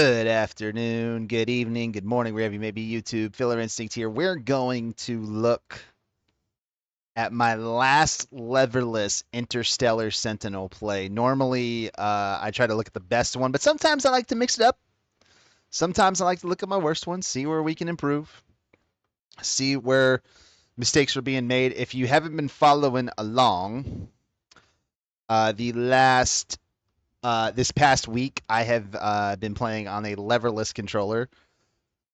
Good afternoon, good evening, good morning, wherever you may be. YouTube, Filler Instinct here. We're going to look at my last Leverless Interstellar Sentinel play. Normally, I try to look at the best one, but sometimes I like to mix it up. Sometimes I like to look at my worst one, see where we can improve, see where mistakes are being made. If you haven't been following along, this past week, I have been playing on a leverless controller.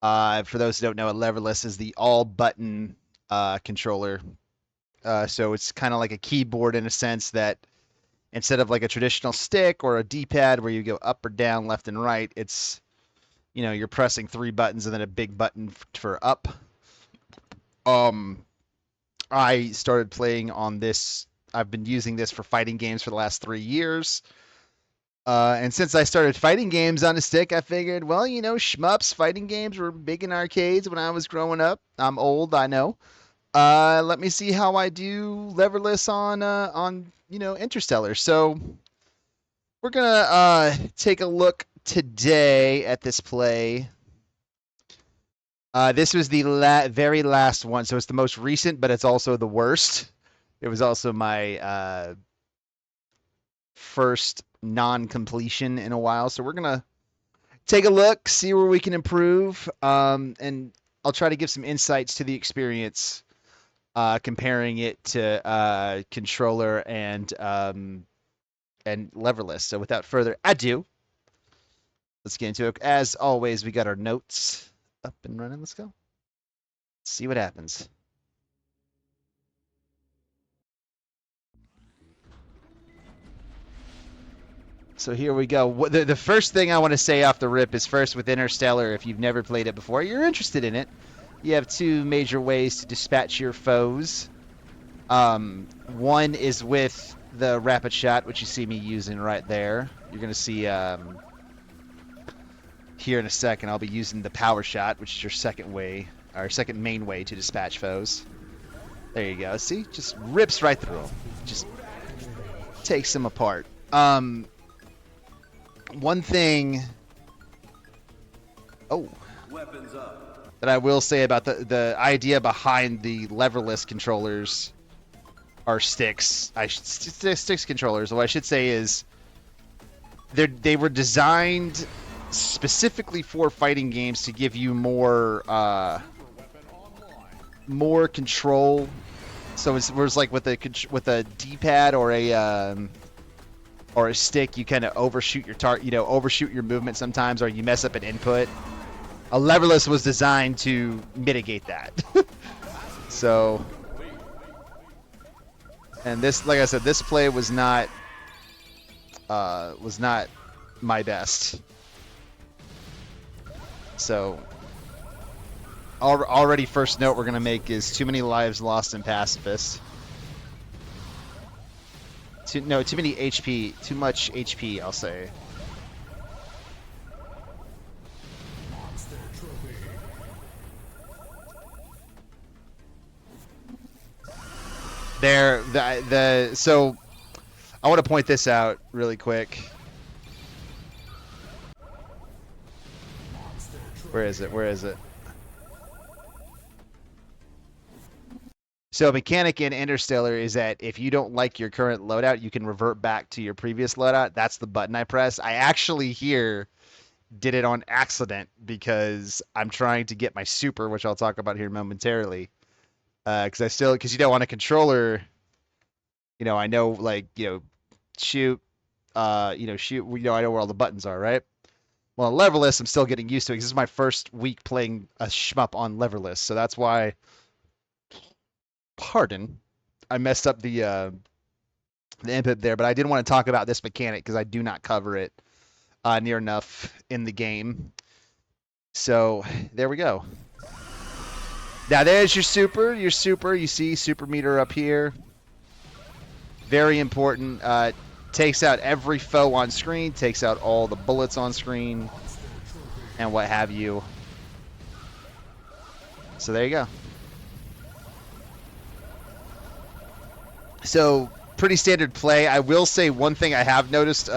For those who don't know, a leverless is the all-button controller. So it's kind of like a keyboard in a sense that instead of like a traditional stick or a D-pad where you go up or down, left and right, it's, you're pressing 3 buttons and then a big button for up. I started playing on this. I've been using this for fighting games for the last 3 years. And since I started fighting games on a stick, I figured, well, shmups, fighting games were big in arcades when I was growing up. I'm old, I know. Let me see how I do leverless on Interstellar. So we're gonna take a look today at this play. This was the very last one, so it's the most recent, but it's also the worst. It was also my first non-completion in a while, so we're gonna take a look, see where we can improve, and I'll try to give some insights to the experience, comparing it to controller and leverless. So without further ado, let's get into it. As always, we got our notes up and running. Let's go. Let's see what happens. So here we go. The first thing I want to say off the rip is first with Interstellar, if you've never played it before, you're interested in it, you have 2 major ways to dispatch your foes. One is with the rapid shot, which you see me using right there. You're going to see here in a second, I'll be using the power shot, which is your second way, or second main way to dispatch foes. There you go. See? Just rips right through them. Just takes them apart. One thing that I will say about the idea behind the leverless controllers are sticks. Sticks controllers. What I should say is they were designed specifically for fighting games to give you more control. So it was like with a D-pad or a stick, you kind of overshoot your overshoot your movement sometimes, or you mess up an input. A leverless was designed to mitigate that. So, and this, like I said, this play was not my best. So, already first note we're gonna make is too many lives lost in pacifist. Too many HP, too much HP, I'll say. So I want to point this out really quick. Where is it? So a mechanic in Interstellar is that if you don't like your current loadout, you can revert back to your previous loadout. That's the button I press. I actually here did it on accident because I'm trying to get my super, which I'll talk about here momentarily. Because on a controller, I know, like, shoot, I know where all the buttons are, right? Well, on leverless, I'm still getting used to it because this is my first week playing a shmup on leverless, so that's why. Pardon, I messed up the input there, but I did want to talk about this mechanic because I do not cover it near enough in the game. So there we go. Now there's your super. You see super meter up here. Very important. Takes out every foe on screen. Takes out all the bullets on screen, and what have you. So there you go. So pretty standard play. I will say one thing I have noticed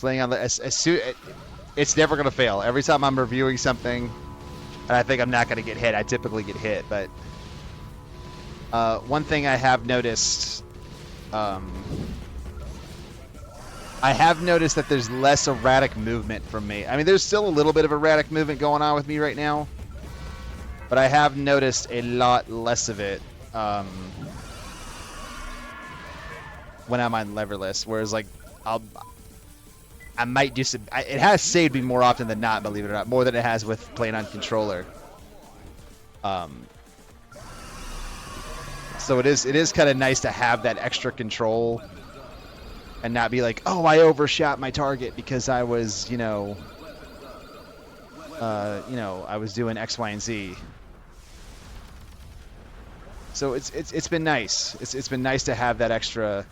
playing on the It's never gonna fail. Every time I'm reviewing something, and I think I'm not gonna get hit, I typically get hit. But one thing I have noticed, I have noticed that there's less erratic movement from me. I mean, there's still a little bit of erratic movement going on with me right now, but I have noticed a lot less of it when I'm on Leverless. Whereas, like, I might do some. It has saved me more often than not, believe it or not, more than it has with playing on controller. So it is kind of nice to have that extra control and not be like, oh, I overshot my target because I was, I was doing X, Y, and Z. So it's been nice. It's been nice to have that extra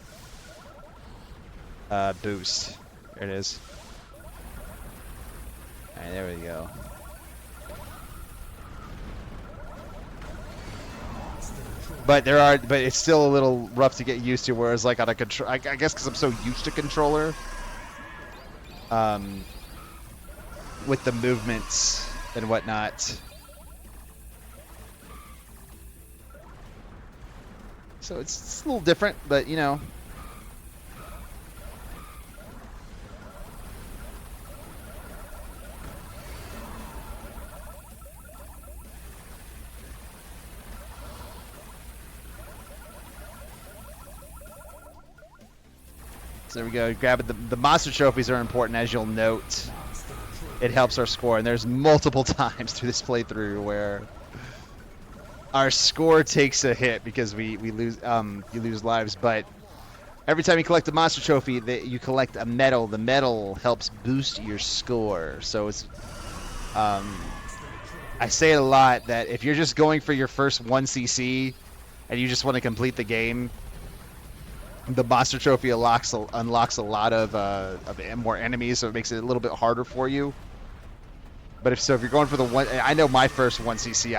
boost. There it is. All right, there we go. But it's still a little rough to get used to. Whereas like on a control, I guess because I'm so used to controller, with the movements and whatnot. So it's a little different, but So there we go. Grab it. The monster trophies are important, as you'll note. It helps our score, and there's multiple times through this playthrough where our score takes a hit because we lose you lose lives. But every time you collect a monster trophy, you collect a medal. The medal helps boost your score. So it's I say it a lot that if you're just going for your first 1cc and you just want to complete the game, the monster trophy unlocks a lot of more enemies, so it makes it a little bit harder for you. But if you're going for the one, I know my first 1cc,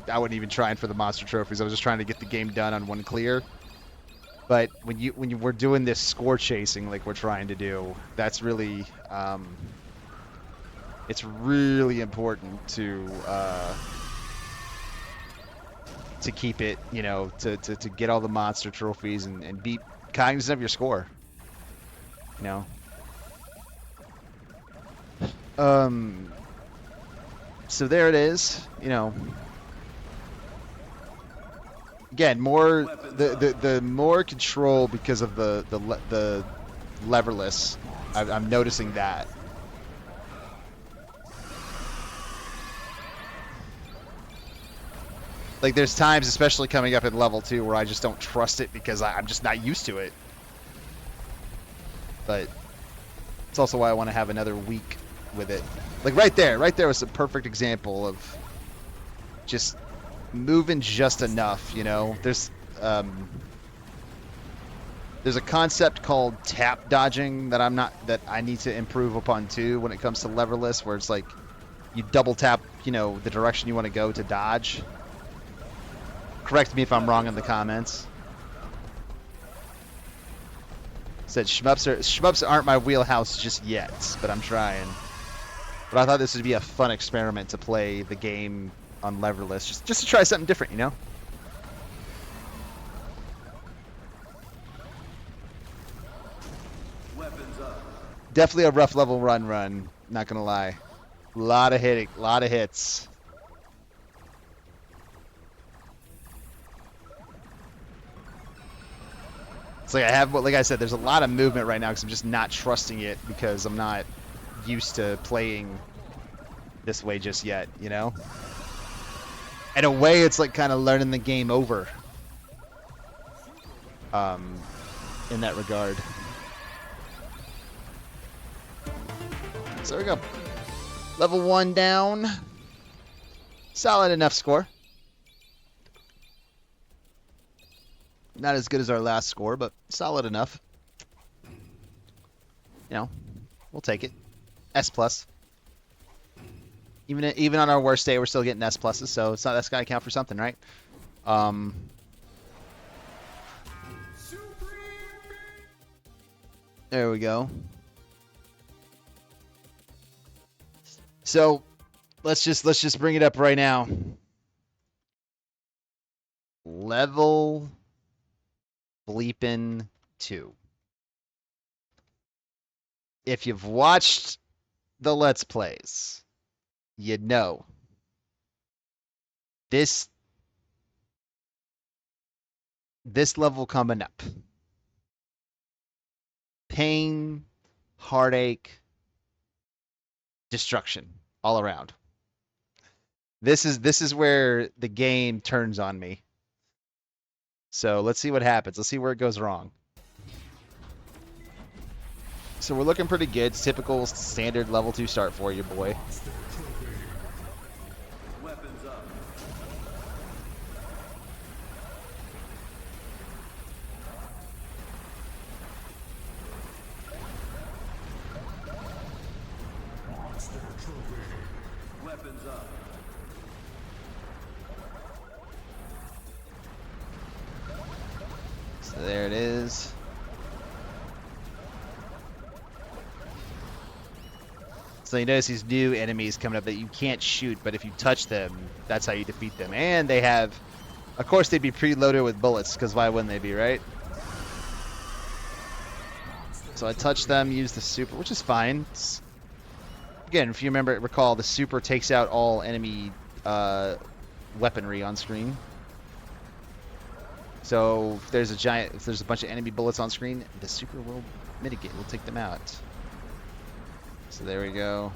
I wasn't even trying for the monster trophies. I was just trying to get the game done on one clear. But when you were doing this score chasing like we're trying to do, that's really it's really important to keep it, to get all the monster trophies and be cognizant of your score. So there it is. Again, more the more control because of the leverless. I'm noticing that. Like there's times, especially coming up in level 2, where I just don't trust it because I'm just not used to it. But it's also why I want to have another week with it. Like right there was a perfect example of just moving just enough, There's a concept called tap dodging that I need to improve upon too when it comes to leverless, where it's like you double tap, the direction you want to go to dodge. Correct me if I'm wrong in the comments. Said shmups aren't my wheelhouse just yet, but I'm trying. But I thought this would be a fun experiment to play the game on leverless, just to try something different, Weapons up. Definitely a rough level run. Not gonna lie, a lot of hits. It's like like I said, there's a lot of movement right now because I'm just not trusting it because I'm not used to playing this way just yet, In a way, it's like kind of learning the game over. In that regard. So there we go. Level 1 down. Solid enough score. Not as good as our last score, but solid enough. We'll take it. S plus. Even on our worst day, we're still getting S pluses, so that's got to count for something, right? There we go. So let's just bring it up right now. Level bleepin' 2. If you've watched the Let's Plays, you know this level coming up. Pain, heartache, destruction all around. This is where the game turns on me. So let's see what happens. Let's see where it goes wrong. So we're looking pretty good. It's typical standard level 2 start for you, boy. Weapons up. Weapons up. So there it is. So you notice these new enemies coming up that you can't shoot, but if you touch them, that's how you defeat them. And they have, of course, they'd be preloaded with bullets, because why wouldn't they be, right? So I touch them, use the super, which is fine. Again, if you recall, the super takes out all enemy weaponry on screen. So if there's a bunch of enemy bullets on screen, the super will mitigate, will take them out. So there we go.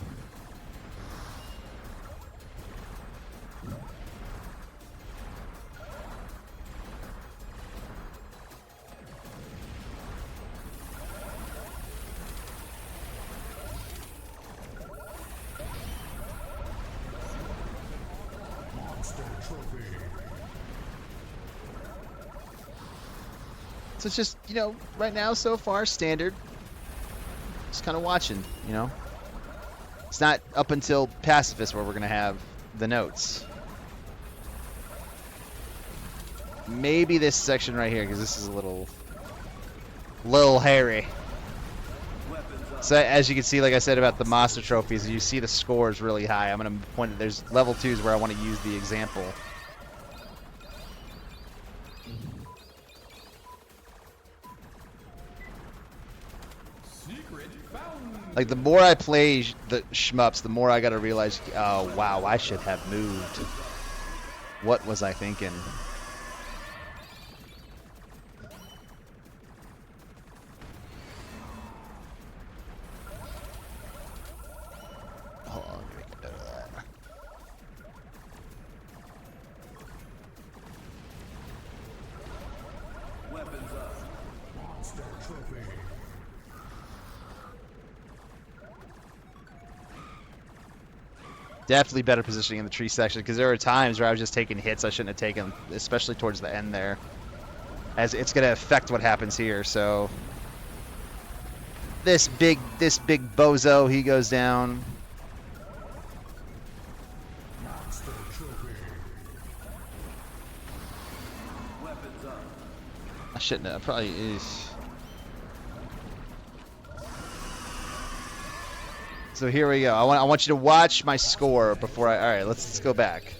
So it's just, right now so far standard. Just kind of watching, It's not up until Pacifist where we're going to have the notes. Maybe this section right here, because this is a little hairy. So as you can see, like I said about the Master Trophies, you see the score is really high. I'm going to point, there's level 2s where I want to use the example. Like, the more I play the shmups, the more I gotta realize, oh, wow, I should have moved. What was I thinking? Hold on, let me make a note of that. Weapons up. Monster trophy. Definitely better positioning in the tree section, because there were times where I was just taking hits I shouldn't have taken, especially towards the end there. As it's going to affect what happens here, so... This big bozo, he goes down. Weapons up. I shouldn't have, probably is. So here we go. I want you to watch my score before all right, let's go back.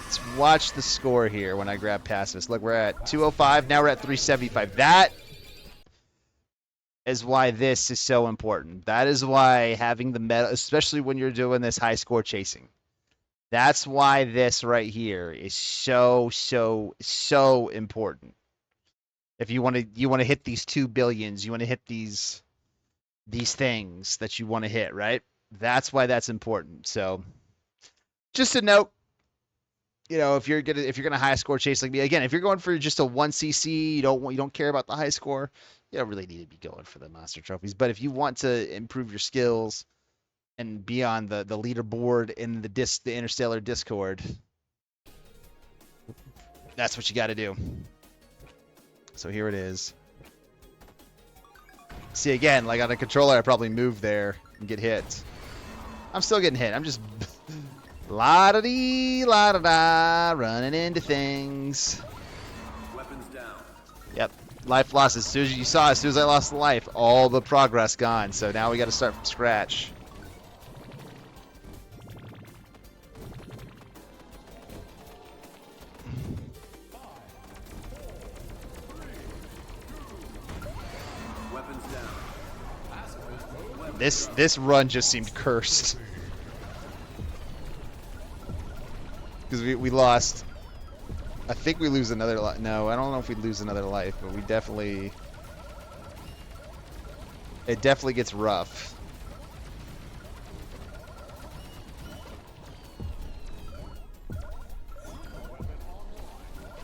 Let's watch the score here when I grab Pacifist. Look, we're at 205. Now we're at 375. That is why this is so important. That is why having the meta, especially when you're doing this high score chasing. That's why this right here is so important. If you want to hit these 2 billions, you want to hit these things that you want to hit, right? That's why that's important. So, just a note, if you're gonna high score chase like me, again, if you're going for just a 1cc, you don't care about the high score, you don't really need to be going for the Monster Trophies. But if you want to improve your skills and be on the leaderboard in the Interstellar Discord, that's what you got to do. So here it is. See, again, like on a controller, I probably move there and get hit. I'm still getting hit. I'm just la-da-dee, la-da-da, running into things. Weapons down. Yep. Life lost as soon as you saw. As soon as I lost the life, all the progress gone. So now we got to start from scratch. Weapons down. This run just seemed cursed because we lost. I think we lose another life. No, I don't know if we lose another life, but we definitely. It definitely gets rough.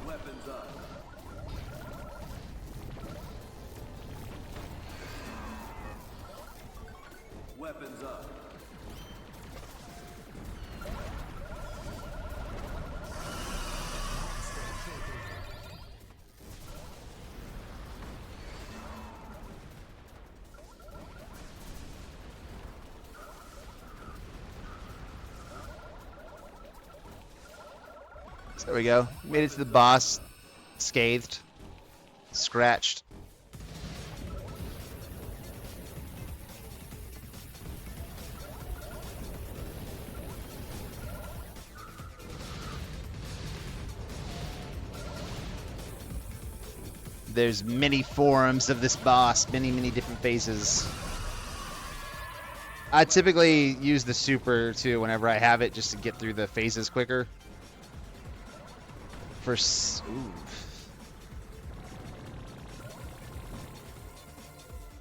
Weapons up. Weapons up. So there we go. Made it to the boss, scathed, scratched. There's many forms of this boss, many different phases. I typically use the super too whenever I have it, just to get through the phases quicker. Ooh.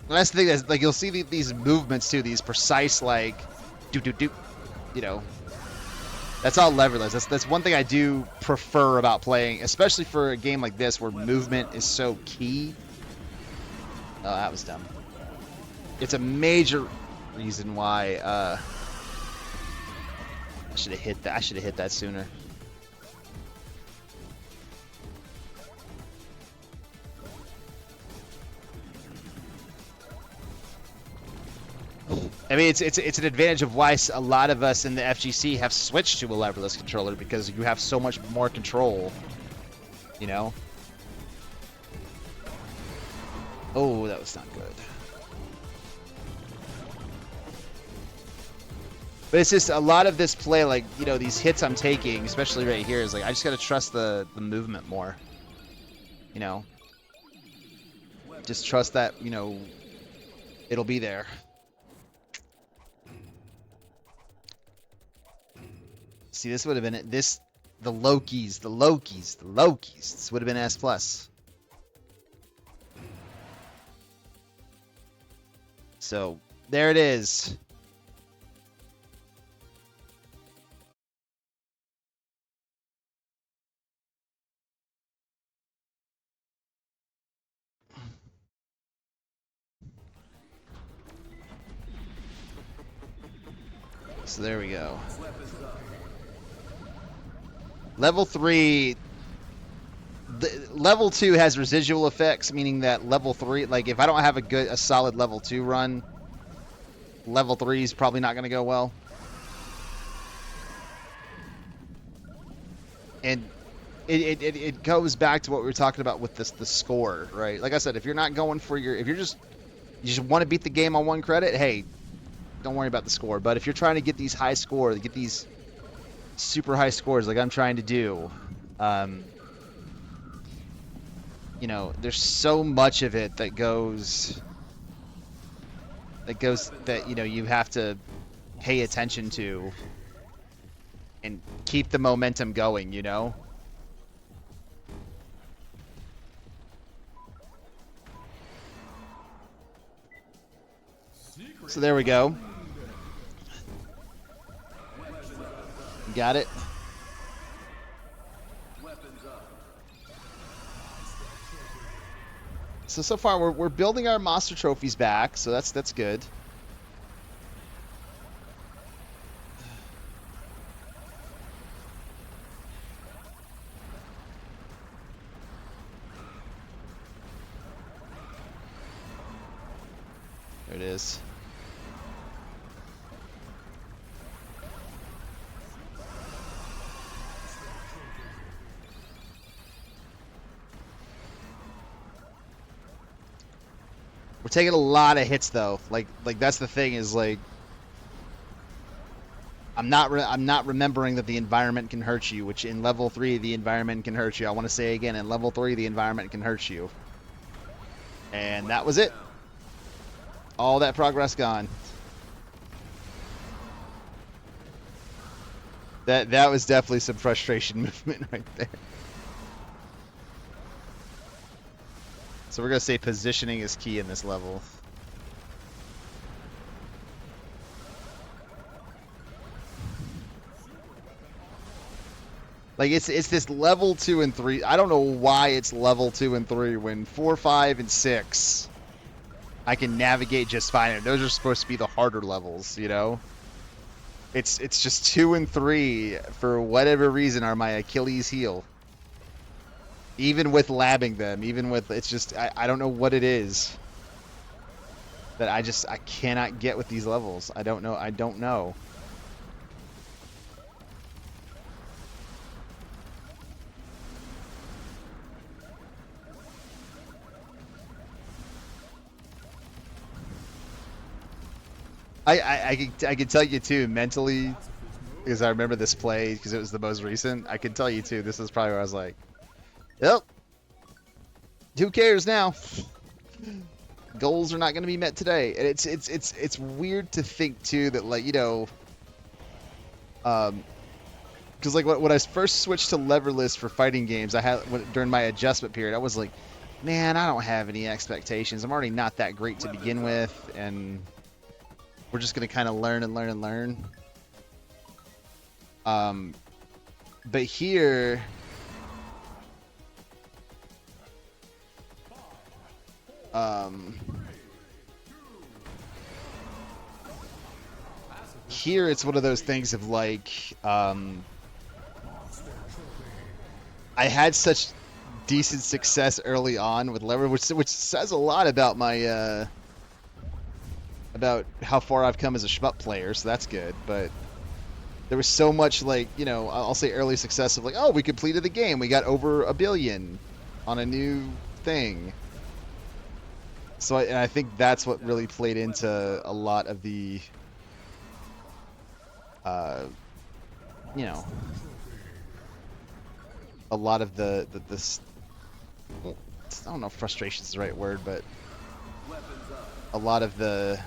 That's the thing, that's like you'll see these movements too, these precise like doop doop doop, you know. That's all leverless. That's one thing I do prefer about playing, especially for a game like this where movement is so key. Oh, that was dumb. It's a major reason why I should have hit that. I should have hit that sooner. I mean, it's an advantage of why a lot of us in the FGC have switched to a leverless controller, because you have so much more control, you know? Oh, that was not good. But it's just a lot of this play, like, you know, these hits I'm taking, especially right here, is like I just gotta trust the movement more, you know? Just trust that, you know, it'll be there. See, this would have been it. The Lokis. This would have been S plus. So there it is. So there we go. Level 3, level 2 has residual effects, meaning that level 3, like if I don't have a solid level 2 run, level 3 is probably not going to go well. And it goes back to what we were talking about with the score, right? Like I said, if you're not going for you just want to beat the game on 1 credit, hey, don't worry about the score. But if you're trying to get these high scores, get these super high scores like I'm trying to do, you know, there's so much of it that goes that, you know, you have to pay attention to and keep the momentum going, you know? So there we go. Got it. So far we're building our monster trophies back, so that's good. There it is. We're taking a lot of hits though. Like that's the thing is like I'm not remembering that the environment can hurt you, which in level 3 the environment can hurt you. I want to say again, in level 3 the environment can hurt you. And that was Weapons it. down. All that progress gone. That was definitely some frustration movement right there. So we're gonna say positioning is key in this level. Like it's this level 2 and 3. I don't know why it's level 2 and 3 when 4, 5, and 6 I can navigate just fine. And those are supposed to be the harder levels, you know? It's just 2 and 3 for whatever reason are my Achilles heel. Even with labbing them, even with it's just I don't know what it is that I cannot get with these levels. I don't know. I can tell you too mentally because I remember this play because it was the most recent. I can tell you too. This is probably where I was like, "Yep, who cares now? Goals are not going to be met today." And it's weird to think too that like because like when I first switched to Leverless for fighting games, I had during my adjustment period, I was like, "Man, I don't have any expectations. I'm already not that great to begin with, and." We're just gonna kind of learn and learn and learn. But here, here it's one of those things of like, I had such decent success early on with lever, which says a lot about my about how far I've come as a shmup player, so that's good. But there was so much like, I'll say early success of like, oh, we completed the game. We got over 1 billion on a new thing. So and I think that's what really played into a lot of the, you know, a lot of the this. I don't know if frustration is the right word, but a lot of the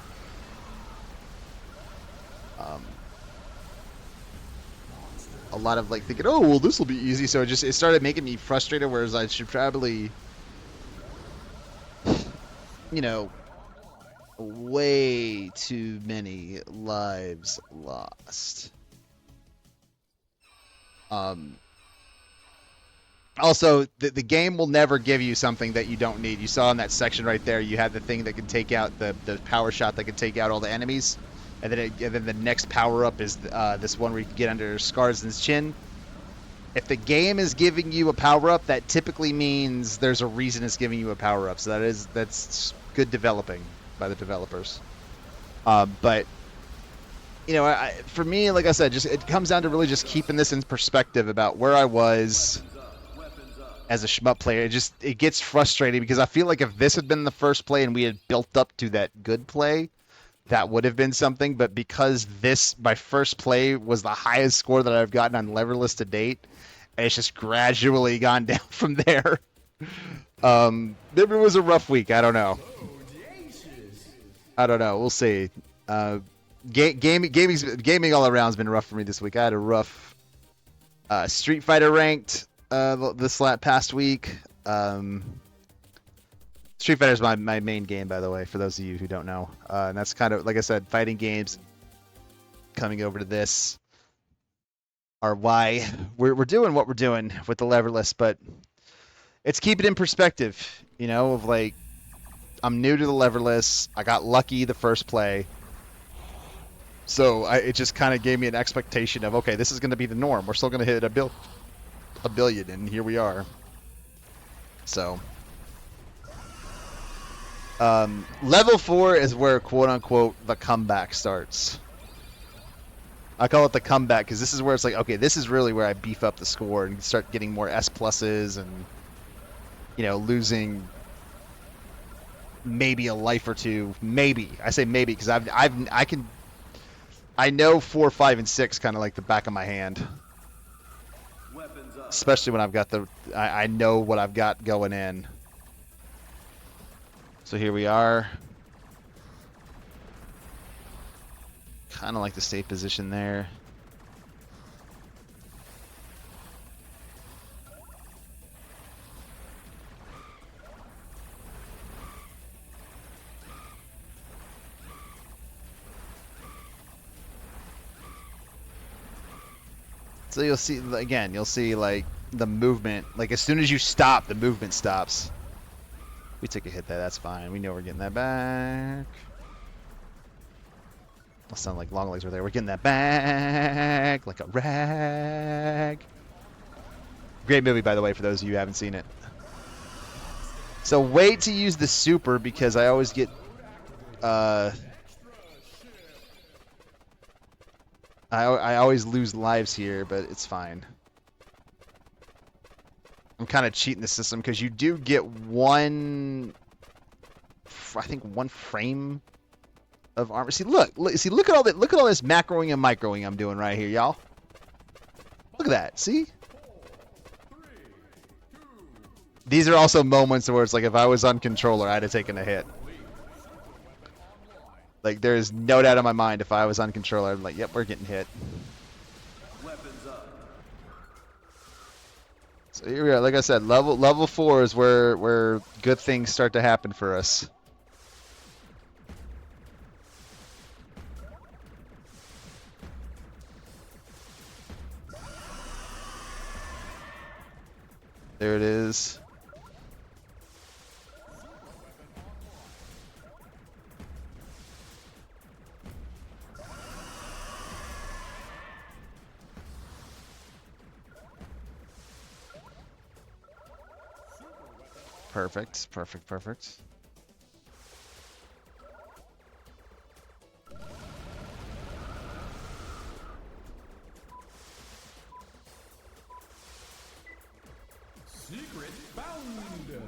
a lot of like thinking, oh well, this will be easy. So it started making me frustrated. Whereas I should probably, way too many lives lost. Also, the game will never give you something that you don't need. You saw in that section right there, you had the thing that could take out the power shot that could take out all the enemies. And then the next power up is this one where you can get under Scarsden's chin. If the game is giving you a power up, that typically means there's a reason it's giving you a power up. So that's good developing by the developers. But for me, like I said, it comes down to really just keeping this in perspective about where I was as a shmup player. It gets frustrating because I feel like if this had been the first play and we had built up to that good play, that would have been something. But because my first play was the highest score that I've gotten on Leverless to date, and it's just gradually gone down from there. Maybe it was a rough week. I don't know. We'll see. Gaming all around has been rough for me this week. I had a rough Street Fighter ranked this past week. Street Fighter is my main game, by the way, for those of you who don't know. And that's kind of, like I said, fighting games coming over to this are why we're doing what we're doing with the Leverless. But it's keep it in perspective, of like, I'm new to the Leverless. I got lucky the first play. So it just kind of gave me an expectation of, okay, this is going to be the norm. We're still going to hit a billion, and here we are. So... level 4 is where, quote-unquote, the comeback starts. I call it the comeback because this is where it's like, okay, this is really where I beef up the score and start getting more S pluses and, losing maybe a life or two. Maybe I say maybe because I know 4, 5, and 6 kind of like the back of my hand. Weapons up. Especially when I've got I know what I've got going in. So here we are. Kind of like the safe position there. So you'll see, again, you'll see like the movement. Like as soon as you stop, the movement stops. We took a hit there, that's fine. We know we're getting that back. That sound like long legs were there. We're getting that back like a rag. Great movie, by the way, for those of you who haven't seen it. So wait to use the super because I always get I always lose lives here, but it's fine. I'm kind of cheating the system because you do get one, I think, one frame of armor. See, look at all that. Look at all this macroing and microing I'm doing right here, y'all. Look at that. See? These are also moments where it's like if I was on controller, I'd have taken a hit. Like there's no doubt in my mind if I was on controller, I'm like, yep, we're getting hit. Weapons up. So here we are. Like I said, level 4 is where good things start to happen for us. There it is. Perfect, perfect, perfect. Secret found.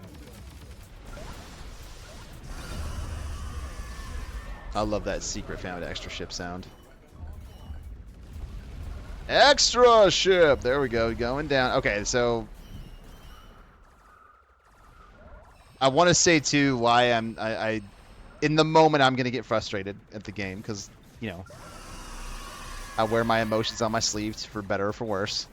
I love that secret found extra ship sound. Extra ship! There we go, going down. Okay, so I want to say too why I in the moment I'm gonna get frustrated at the game because you know I wear my emotions on my sleeves for better or for worse.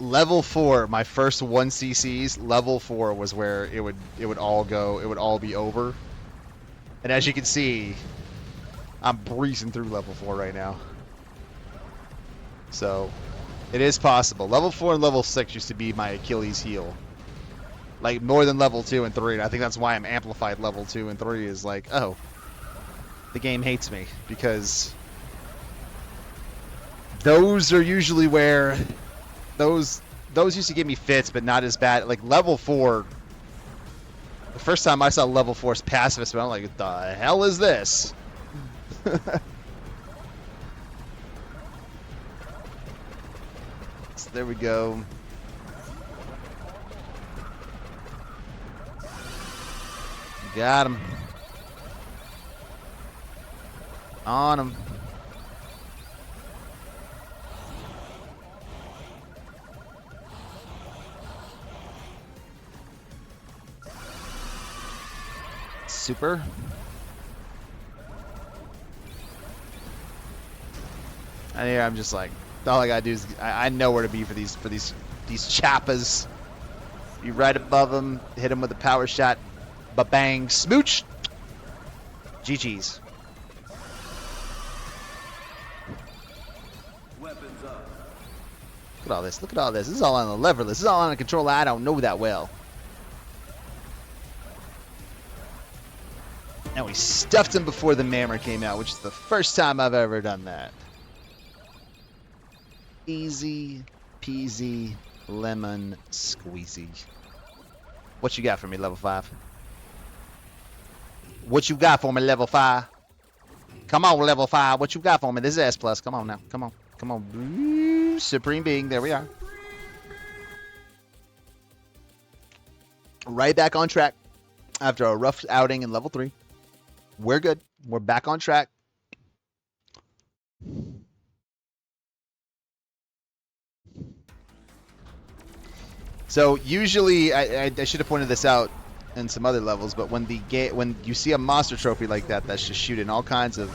Level 4, my first 1cc's, level 4 was where it would all go, it would all be over. And as you can see, I'm breezing through level 4 right now. So, it is possible. Level 4 and level 6 used to be my Achilles heel. Like, more than level 2 and 3. And I think that's why I'm amplified level 2 and 3 is like, oh, the game hates me. Because those are usually where those used to give me fits, but not as bad. Like, level 4, the first time I saw level 4's pacifist, I'm like, what the hell is this? So there we go. Got him. On him. Super. And here I'm just like, all I gotta do is I know where to be for these chappas. Be right above them, hit them with a power shot, ba-bang, smooch. GG's. Weapons up. Look at all this. Look at all this. This is all on the Leverless. This is all on a controller I don't know that well. And we stuffed him before the mammer came out, which is the first time I've ever done that. Easy peasy lemon squeezy. What you got for me, level 5? What you got for me, level 5? Come on, level 5. What you got for me? This is S+. Come on now. Come on. Come on. Supreme being. There we are. Right back on track after a rough outing in level 3. We're good. We're back on track. So usually, I should have pointed this out in some other levels, but when when you see a monster trophy like that, that's just shooting all kinds of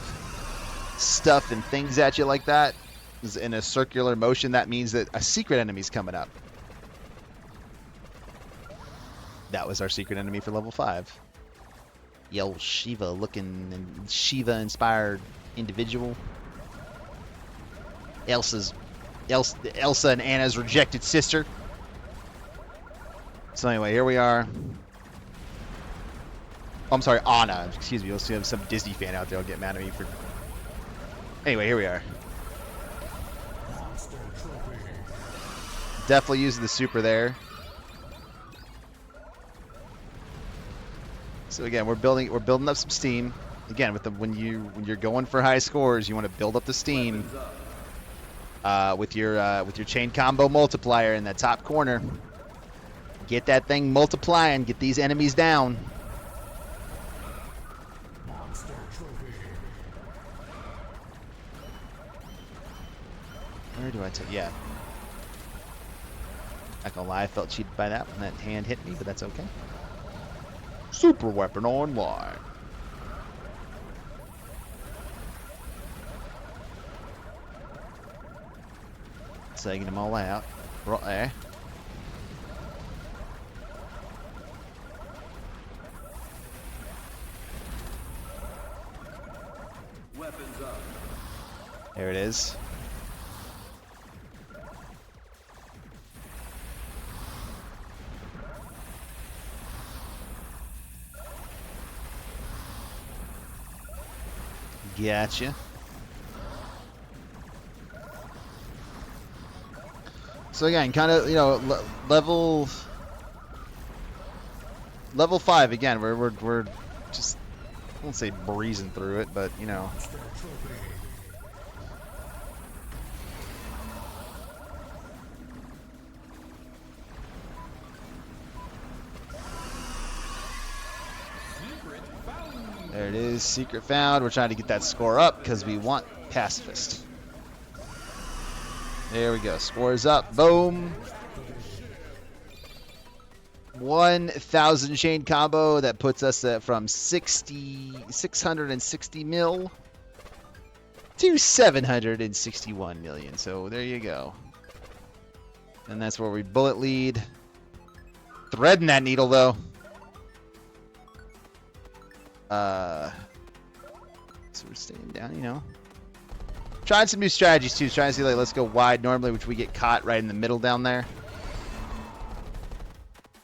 stuff and things at you like that, is in a circular motion, that means that a secret enemy's coming up. That was our secret enemy for level 5. The old Shiva looking and Shiva inspired individual. Elsa and Anna's rejected sister. So anyway, here we are. Oh, I'm sorry, Anna. Excuse me. You'll see some Disney fan out there will get mad at me for. Anyway, here we are. Definitely using the super there. So again, we're building up some steam. Again, when you're going for high scores, you want to build up the steam with your chain combo multiplier in that top corner. Get that thing multiplying. Get these enemies down. Where do I take? Yeah. Not gonna lie, I felt cheated by that when that hand hit me, but that's okay. Super weapon online. Taking them all out. Right there. Weapons up. There it is. Gotcha. So again, kind of, level 5 again. We're just, I won't say breezing through it, but there it is, secret found. We're trying to get that score up because we want pacifist. There we go. Scores up. Boom. 1,000 chain combo. That puts us from 660 mil to 761 million. So there you go. And that's where we bullet lead. Threading that needle though. So we're staying down, Trying some new strategies too. Trying to see, like, let's go wide normally, which we get caught right in the middle down there.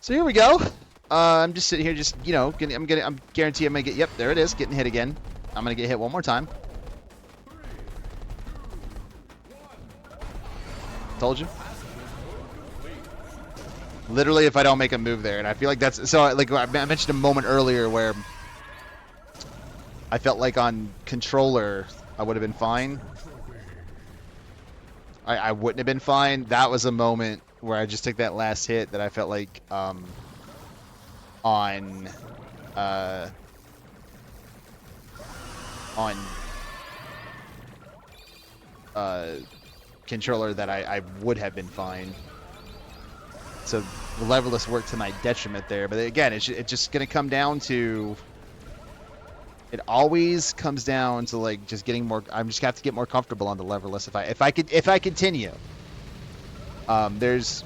So here we go. I'm just sitting here, just I'm guarantee I'm gonna get. Yep, there it is, getting hit again. I'm gonna get hit one more time. Told you. Literally, if I don't make a move there, and I feel like that's so. Like I mentioned a moment earlier, where I felt like on controller I would have been fine. I wouldn't have been fine. That was a moment where I just took that last hit that I felt like on controller that I would have been fine. So the Leverless worked to my detriment there. But again, it's just going to come down to... It always comes down to, like, just getting more... I'm just going to have to get more comfortable on the Leverless if I continue. There's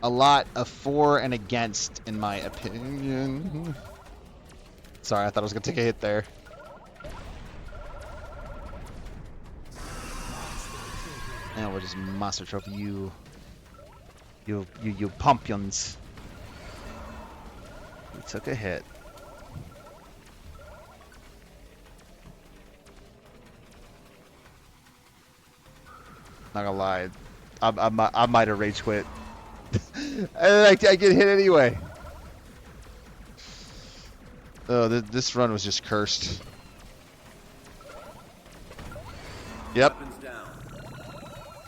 a lot of for and against, in my opinion. Sorry, I thought I was going to take a hit there. And we'll just monster trophy you pumpkins. We took a hit. Not gonna lie, I might have rage quit. I get hit anyway. Oh, this run was just cursed. Yep.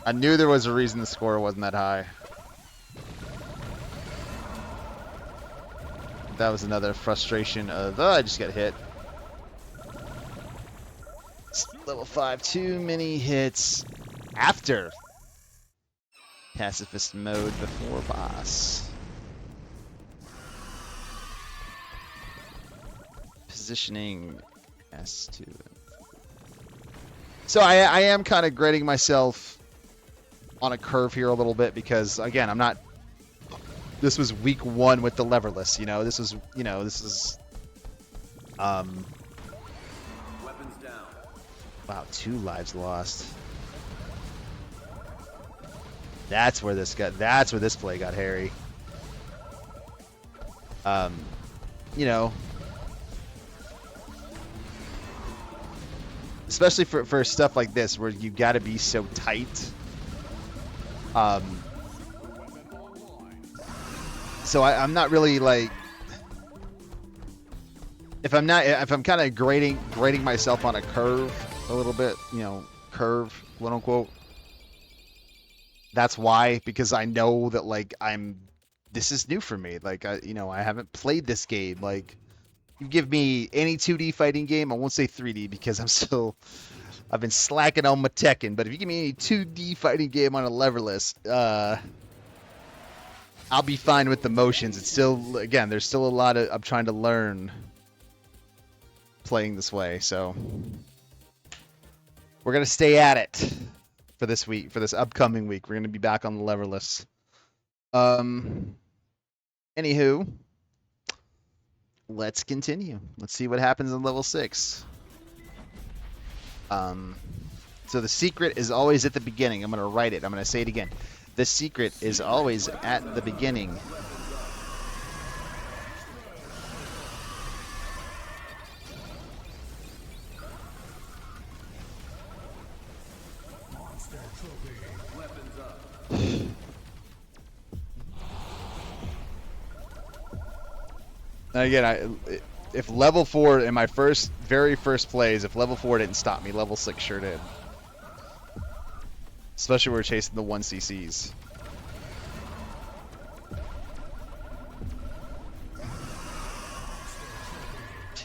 I knew there was a reason the score wasn't that high. That was another frustration of, oh, I just got hit. Level 5, too many hits after pacifist mode before boss. Positioning S2. So I am kind of grading myself on a curve here a little bit because, again, I'm not. This was week 1 with the leverless. This is. Weapons down. Wow, 2 lives lost. That's where this play got hairy. You know, especially for stuff like this where you got to be so tight. So I'm not really like, if I'm kind of grading myself on a curve a little bit, curve, quote unquote. That's why, because I know that like this is new for me. Like I haven't played this game. Like, you give me any 2D fighting game, I won't say 3D because I've been slacking on my Tekken, but if you give me any 2D fighting game on a leverless, I'll be fine with the motions. It's still, again, there's still a lot I'm trying to learn playing this way, so we're gonna stay at it for this week, for this upcoming week. We're gonna be back on the leverless. Anywho, let's continue. Let's see what happens in level 6. So the secret is always at the beginning. I'm gonna write it. I'm gonna say it again. The secret is always at the beginning. Weapons up. And again, if level 4 in my very first plays, if level 4 didn't stop me, level 6 sure did. Especially when we're chasing the 1CCs.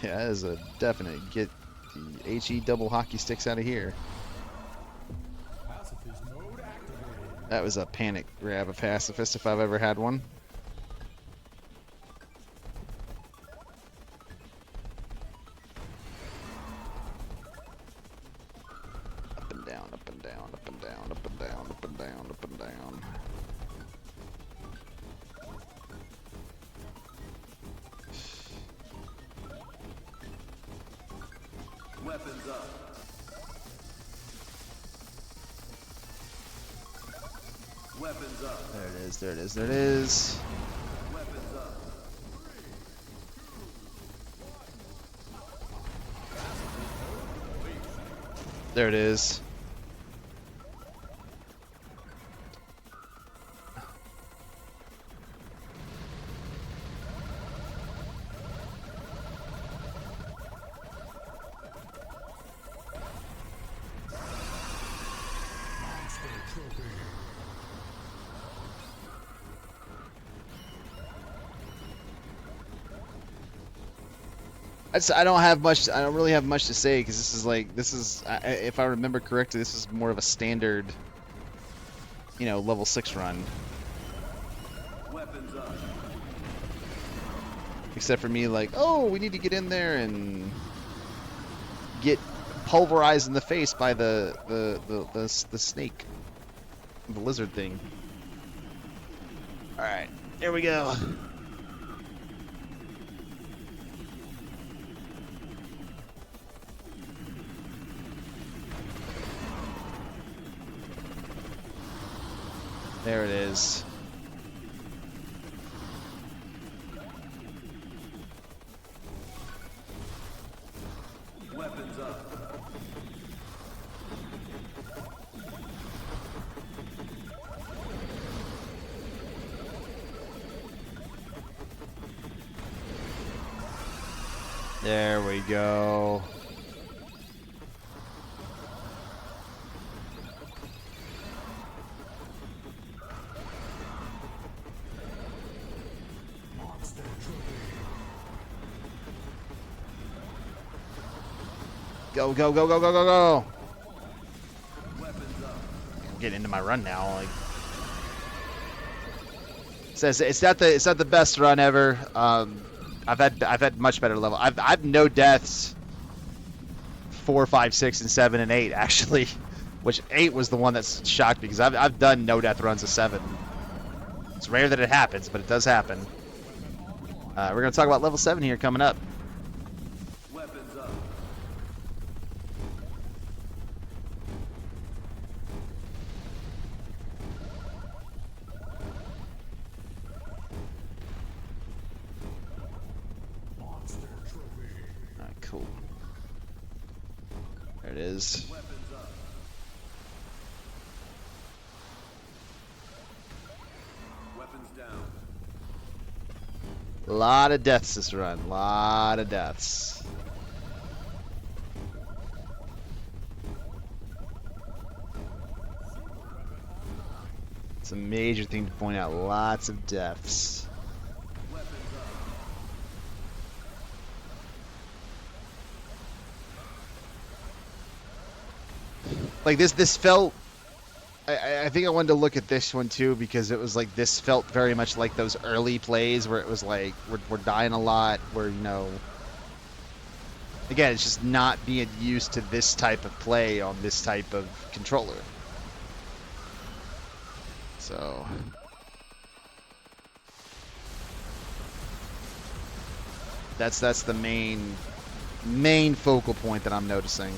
Yeah, that is a definite get the HE double hockey sticks out of here. That was a panic grab of pacifist if I've ever had one. Up and down, up and down, up and down, up and down, up and down, up and down. Weapons up. Weapons up. There it is, there it is, there it is. Weapons up. There it is. I don't have much. I don't really have much to say because this is. If I remember correctly, this is more of a standard, level 6 run. Weapons up. Except for me, like, oh, we need to get in there and get pulverized in the face by the snake, the lizard thing. All right, here we go. There it is. Weapons up. There we go. Go, go, go, go, go, go, go. Weapons up. I'm getting into my run now. Like, says it's not the best run ever. I've had much better level. I've no deaths 4, 5, 6, and 7 and 8 actually, which 8 was the one that's shocked me because I've done no death runs of 7. It's rare that it happens, but it does happen. We're gonna talk about level 7 here coming up. Weapons up. Alright, cool. There it is. Weapons up. Weapons down. A lot of deaths this run. A lot of deaths. It's a major thing to point out. Lots of deaths. Weapons up. Like this felt. I think I wanted to look at this one too because it was like this felt very much like those early plays where it was like we're dying a lot. Where again, it's just not being used to this type of play on this type of controller. So that's the main focal point that I'm noticing.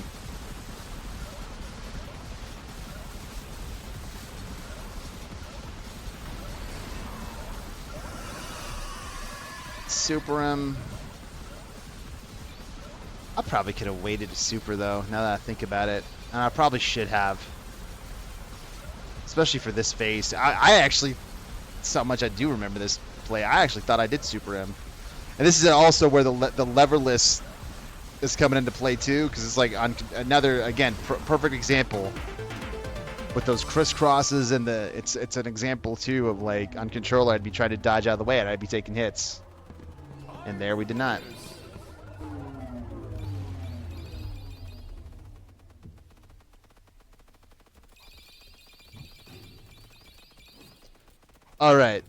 Super him. I probably could have waited to super though, now that I think about it. And I probably should have. Especially for this phase. I actually, so much I do remember this play, I actually thought I did super him. And this is also where the leverless is coming into play too, because it's like on another, again, perfect example. With those crisscrosses and it's an example too of like on controller I'd be trying to dodge out of the way and I'd be taking hits. And there we did not. All right.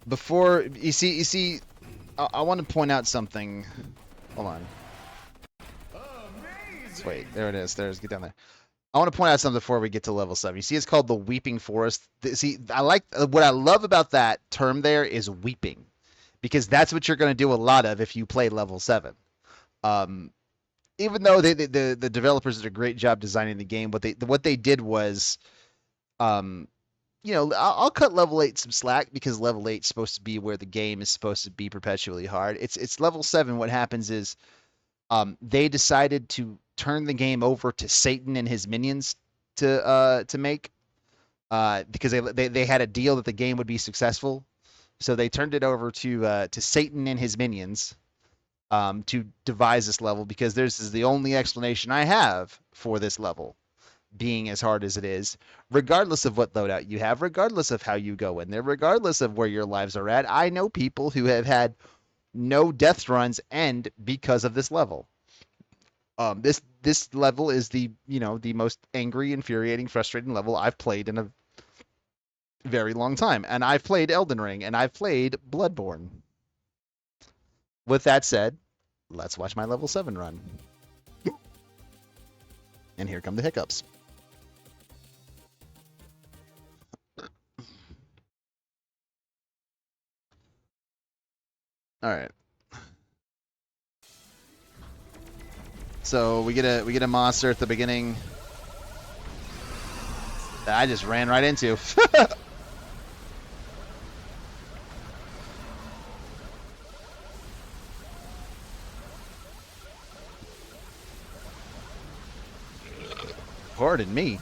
Before you see, I want to point out something. Hold on. Let's wait. There it is. Get down there. I want to point out something before we get to level 7. You see, it's called the Weeping Forest. See, I like what I love about that term there is weeping, because that's what you're going to do a lot of if you play level 7. Even though the developers did a great job designing the game, what they did was, I'll cut level 8 some slack because level 8 is supposed to be where the game is supposed to be perpetually hard. It's level 7. What happens is, they decided to turn the game over to Satan and his minions to make, because they had a deal that the game would be successful, so they turned it over to Satan and his minions. To devise this level, because this is the only explanation I have for this level being as hard as it is, regardless of what loadout you have, regardless of how you go in there, regardless of where your lives are at. I know people who have had no death runs end because of this level. This level is the most angry, infuriating, frustrating level I've played in a very long time, and I've played Elden Ring and I've played Bloodborne. With that said, let's watch my level 7 run. And here come the hiccups. All right. So we get a monster at the beginning that I just ran right into. Pardon me.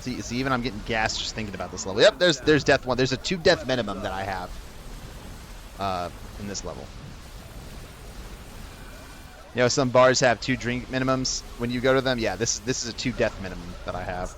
See, even I'm getting gassed just thinking about this level. Yep, there's death 1. There's a 2 death minimum that I have in this level. You know, some bars have 2 drink minimums when you go to them. Yeah, this is a 2 death minimum that I have.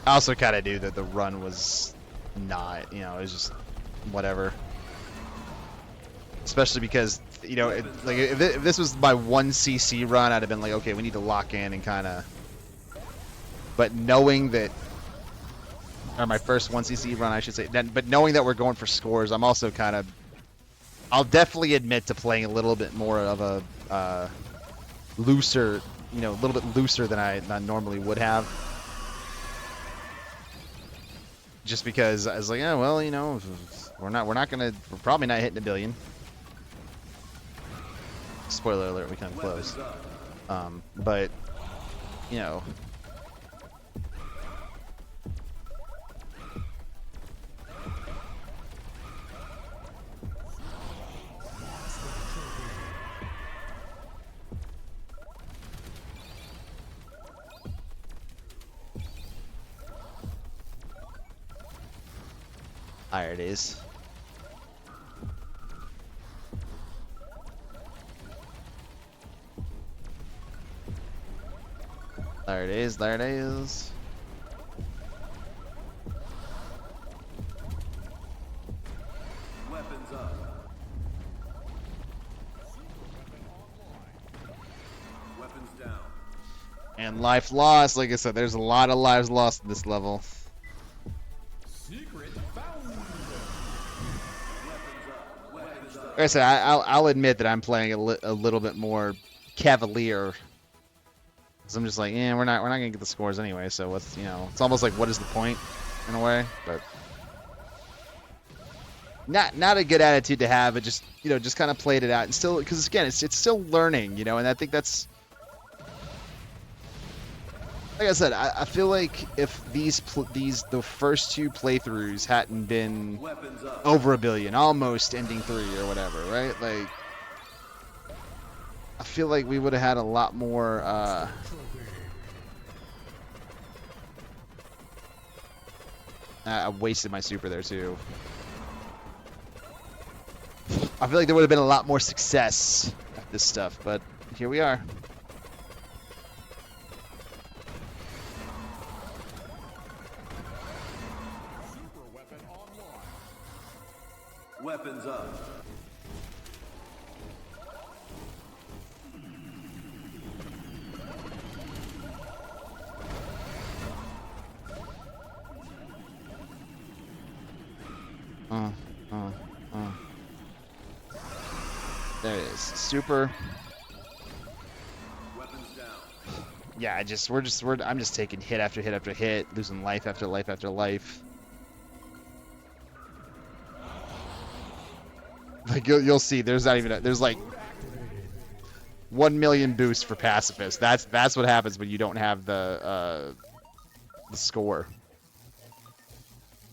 I also kind of knew that the run was not, you know, it was just whatever. Especially because, you know, like if this was my 1cc run, I'd have been like, okay, we need to lock in and kind of. But knowing that, or my first 1cc run, I should say, but knowing that we're going for scores, I'm also kind of. I'll definitely admit to playing a little bit more of a looser, you know, a little bit looser than I normally would have. Just because I was like, yeah, well, you know, we're probably not hitting a billion. Spoiler alert, we come close. But, you know. There it is. There it is, there it is. Weapons up. Weapons down. And life lost. Like I said, there's a lot of lives lost in this level. Secret found. Weapons up. Like I said, I'll admit that I'm playing a little bit more cavalier. Cause I'm just like, yeah, we're not gonna get the scores anyway. So what's, you know, it's almost like, what is the point, in a way? But not a good attitude to have. But just, you know, just kind of played it out and still, because again, it's still learning, you know, and I think that's. Like I said, I feel like if the first two playthroughs hadn't been Weapons up. over a billion, almost ending 3 or whatever, right? Like, I feel like we would have had a lot more. I wasted my super there too. I feel like there would have been a lot more success at this stuff, but here we are. Super weapon online. Weapons up. There it is. Super. Weapons down. Yeah, I'm just taking hit after hit after hit, losing life after life after life. Like you'll see, there's not even there's like 1 million boost for pacifist. That's what happens when you don't have the score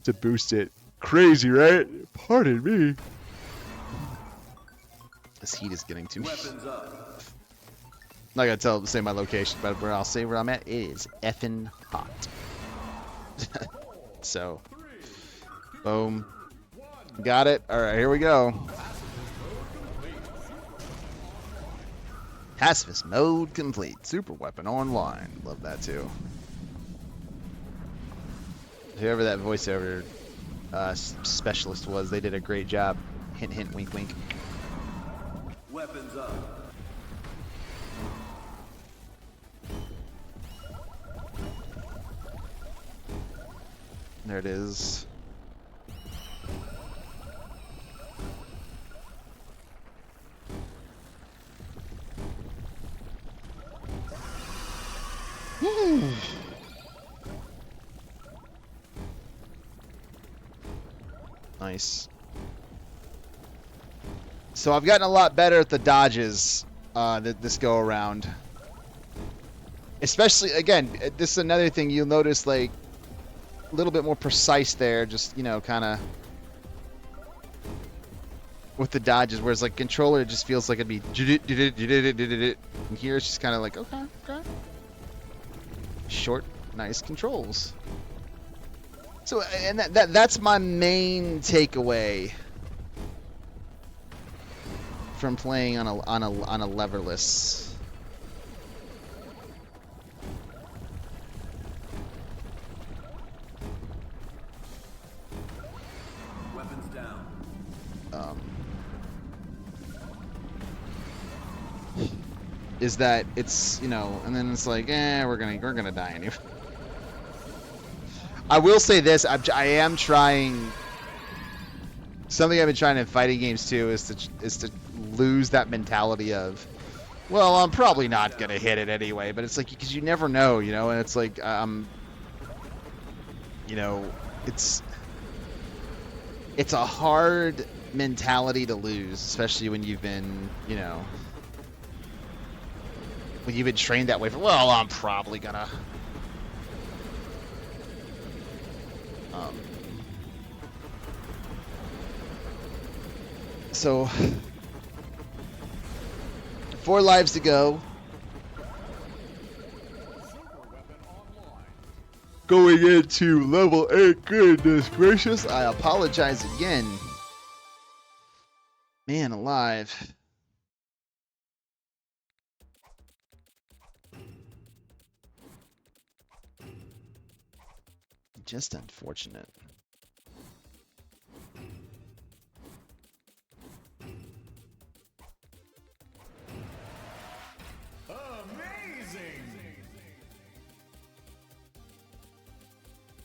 to boost it. Crazy, right? Pardon me. This heat is getting to me. Weapons up. I'm not gonna say my location, but where I'll say where I'm at, it is effing hot. So, boom, got it. All right, here we go. Pacifist mode complete. Super weapon online. Love that too. Whoever that voiceover specialist was, they did a great job. Hint, hint, wink, wink. Weapons up. There it is. Nice. So I've gotten a lot better at the dodges this go around. Especially, again, this is another thing you'll notice, like, a little bit more precise there, just, you know, kind of with the dodges, whereas, like, controller, it just feels like it'd be, and here it's just kind of like, okay, okay. Short, nice controls. So, and that's my main takeaway from playing on a leverless. is that it's, you know, and then it's like, we're gonna die anyway. I will say this: I am trying. Something I've been trying in fighting games too is to lose that mentality of, well, I'm probably not gonna hit it anyway. But it's like because you never know, you know, and it's like you know, it's it's a hard mentality to lose, especially when you've been, you know, when you've been trained that way for, well, I'm probably gonna. Um, so, 4 lives to go. Going into level 8, goodness gracious, I apologize again. Man alive. Just unfortunate.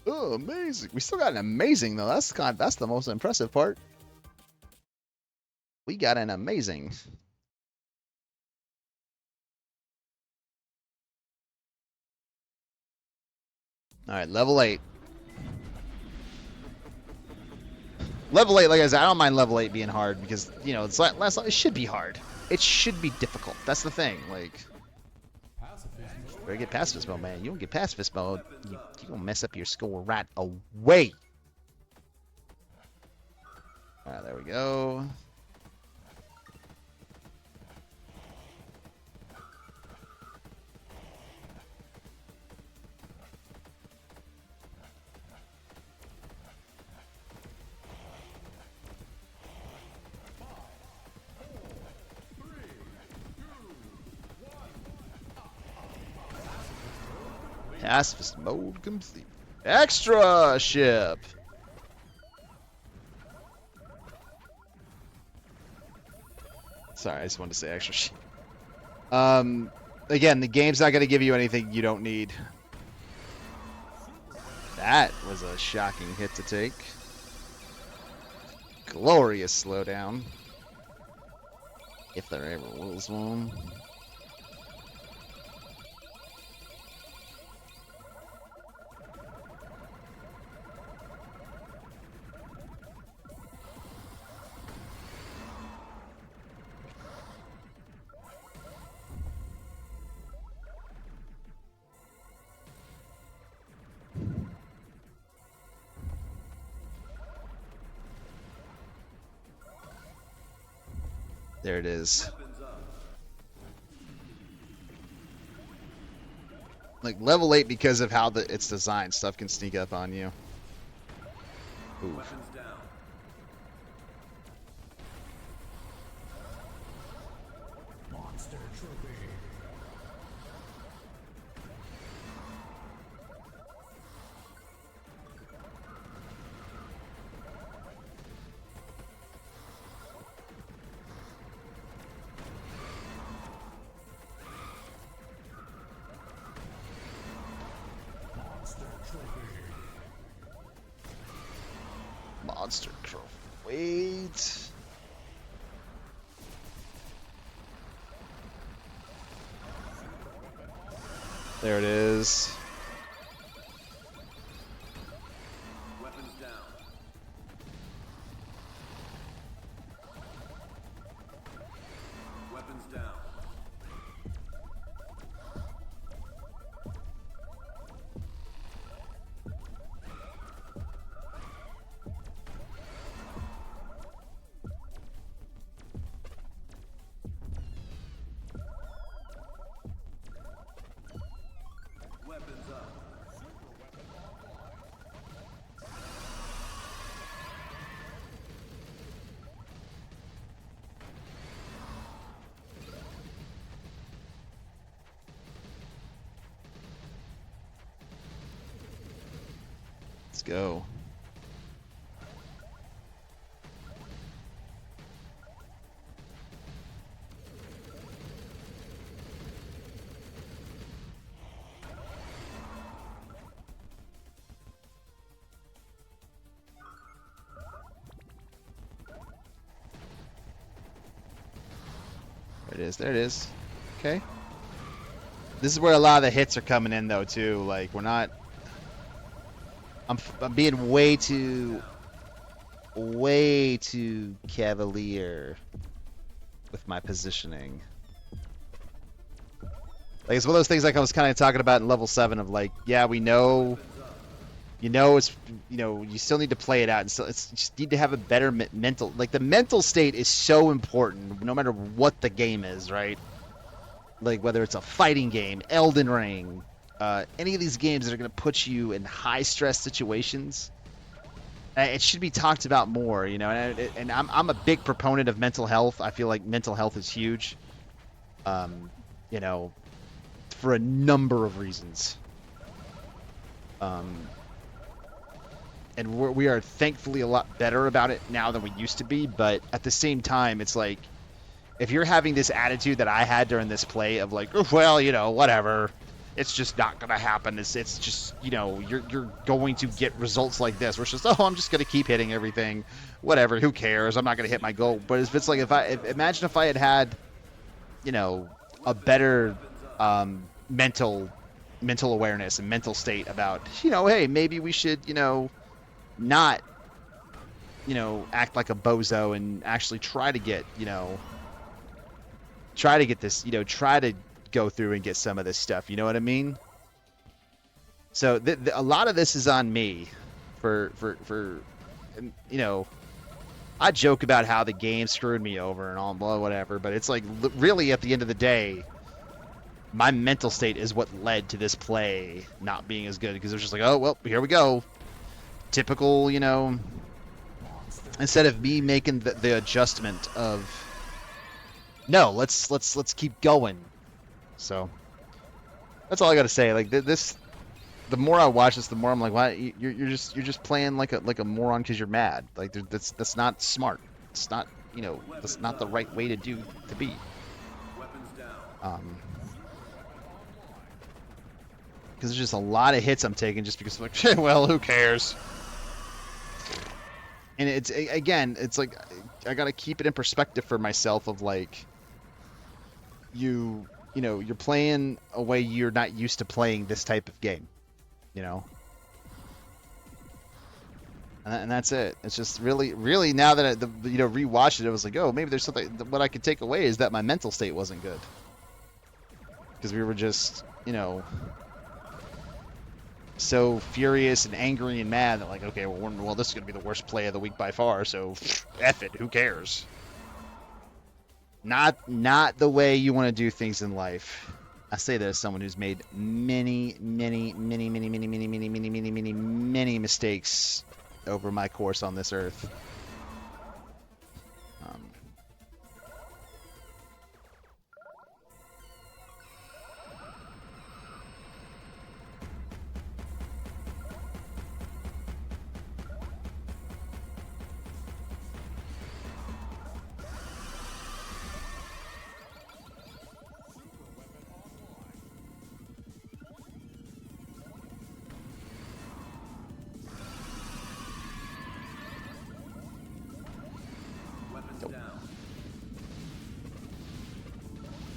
Oh, amazing. We still got an amazing though. That's the most impressive part. We got an amazing. All right, level 8. Level 8, like I said, I don't mind level 8 being hard because, you know, it's last it should be hard. It should be difficult. That's the thing. Like, better get pacifist mode, man. You don't get pacifist mode, you gonna mess up your score right away. All right, there we go. Pacifist mode complete. Extra ship. Sorry, I just wanted to say extra ship. Again, the game's not going to give you anything you don't need. That was a shocking hit to take. Glorious slowdown. If there ever was one. There it is. Weapons up. Like level 8 because of how it's designed, stuff can sneak up on you. Ooh. Weapons down. Monster trophy. Monster trophy. Monster trophy. Wait. There it is. Weapons down. Weapons down. Weapons up. Let's go. There it is. There it is. Okay. This is where a lot of the hits are coming in, though, too. Like, we're not... I'm being way too cavalier with my positioning. Like, it's one of those things like I was kind of talking about in level 7 of like, yeah, we know, it's, you still need to play it out, and so it's you just need to have a better mental, like the mental state is so important no matter what the game is, right? Like whether it's a fighting game, Elden Ring, any of these games that are going to put you in high stress situations. It should be talked about more, and I'm a big proponent of mental health. I feel like mental health is huge, you know, for a number of reasons. And we are thankfully a lot better about it now than we used to be, but at the same time, it's like, if you're having this attitude that I had during this play of like, oh, well, whatever, it's just not going to happen. It's just, you're going to get results like this, where it's just, oh, I'm just going to keep hitting everything, whatever, who cares? I'm not going to hit my goal. But if it's like, imagine if I had, a better mental awareness and mental state about, hey, maybe we should, not, act like a bozo and actually try to get, this, try to go through and get some of this stuff. You know what I mean? So a lot of this is on me for I joke about how the game screwed me over and all blah whatever, but it's like really at the end of the day, my mental state is what led to this play not being as good, because it was just like, oh well, here we go, typical, instead of me making the adjustment of no, let's keep going. So that's all I got to say. Like this, the more I watch this, the more I'm like, why you're just playing like a moron because you're mad. Like that's not smart. It's not that's not the right way to be. Weapons down. Because there's just a lot of hits I'm taking just because I'm like, well, who cares? And it's like I gotta keep it in perspective for myself of like, you're playing a way you're not used to playing this type of game, and that's it. It's just really now that I rewatched it, it was like, oh, maybe there's something. What I could take away is that my mental state wasn't good, because we were just so furious and angry and mad that like, okay, well this is gonna be the worst play of the week by far, so F it, who cares? Not the way you want to do things in life. I say that as someone who's made many mistakes over my course on this earth. Weapons down.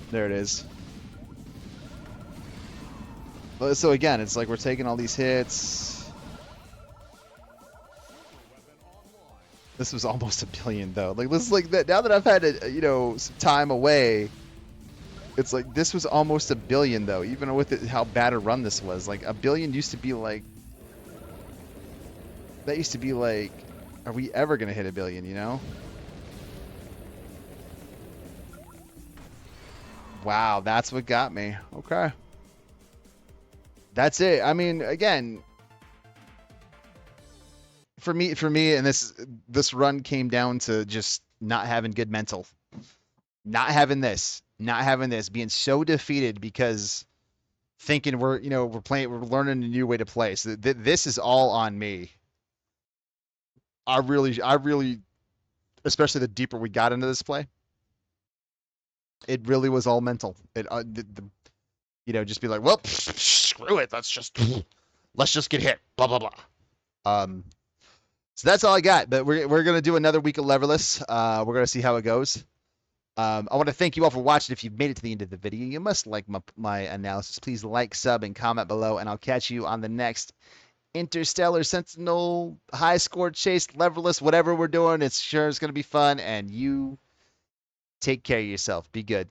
There it is. So again, it's like we're taking all these hits. This was almost $1 billion though. Like this is like that. Now that I've had some time away, it's like this was almost $1 billion though. Even with how bad a run this was, like $1 billion used to be like. That used to be like, are we ever gonna hit $1 billion? Wow, that's what got me. Okay. That's it. I mean, again, for me, and this run came down to just not having good mental, not having this, being so defeated because thinking we're learning a new way to play. So this is all on me. I really, especially the deeper we got into this play, it really was all mental. It just be like, well, screw it. Let's just get hit. Blah blah blah. So that's all I got. But we're gonna do another week of Leverless. We're gonna see how it goes. I want to thank you all for watching. If you've made it to the end of the video, you must like my analysis. Please like, sub, and comment below, and I'll catch you on the next Interstellar Sentinel high score chase, Leverless, whatever we're doing. It's sure it's going to be fun, and you take care of yourself. Be good.